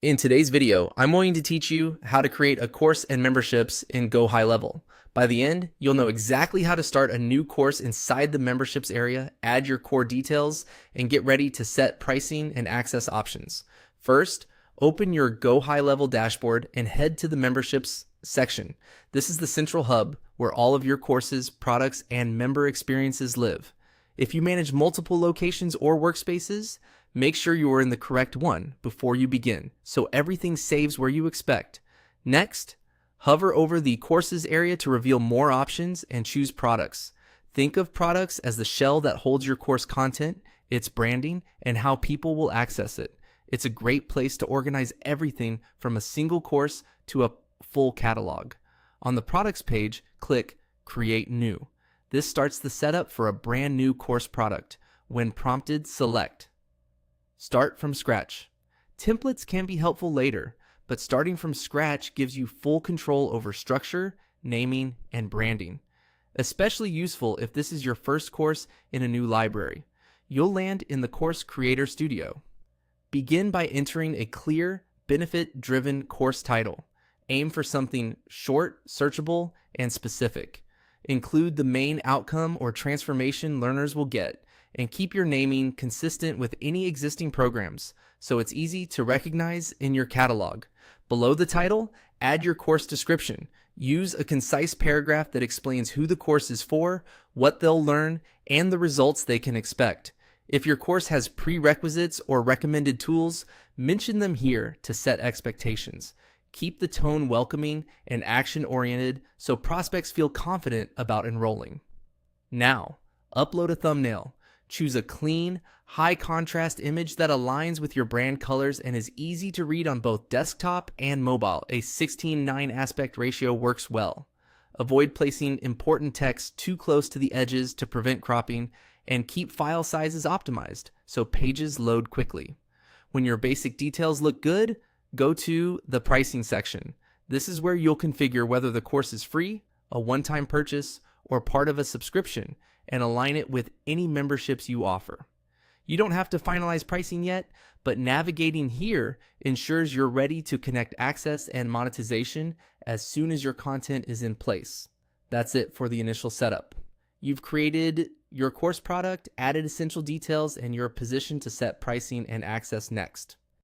In today's video, I'm going to teach you how to create a course and memberships in Gohighlevel. By the end, you'll know exactly how to start a new course inside the memberships area, add your core details, and get ready to set pricing and access options. First, open your Gohighlevel dashboard and head to the memberships section. This is the central hub where all of your courses, products, and member experiences live. If you manage multiple locations or workspaces, make sure you are in the correct one before you begin, so everything saves where you expect. Next, hover over the courses area to reveal more options and choose products. Think of products as the shell that holds your course content, its branding, and how people will access it. It's a great place to organize everything from a single course to a full catalog. On the products page, click Create New. This starts the setup for a brand new course product. When prompted, select Start from scratch. Templates can be helpful later, but starting from scratch gives you full control over structure, naming, and branding. Especially useful if this is your first course in a new library. You'll land in the Course Creator Studio. Begin by entering a clear, benefit-driven course title. Aim for something short, searchable, and specific. Include the main outcome or transformation learners will get, and keep your naming consistent with any existing programs, so it's easy to recognize in your catalog. Below the title, add your course description. Use a concise paragraph that explains who the course is for, what they'll learn, and the results they can expect. If your course has prerequisites or recommended tools, mention them here to set expectations. Keep the tone welcoming and action-oriented so prospects feel confident about enrolling. Now, upload a thumbnail. Choose a clean, high-contrast image that aligns with your brand colors and is easy to read on both desktop and mobile. A 16:9 aspect ratio works well. Avoid placing important text too close to the edges to prevent cropping, and keep file sizes optimized so pages load quickly. When your basic details look good, go to the pricing section. This is where you'll configure whether the course is free, a one-time purchase, or part of a subscription, and align it with any memberships you offer. You don't have to finalize pricing yet, but navigating here ensures you're ready to connect access and monetization as soon as your content is in place. That's it for the initial setup. You've created your course product, added essential details, and you're positioned to set pricing and access next.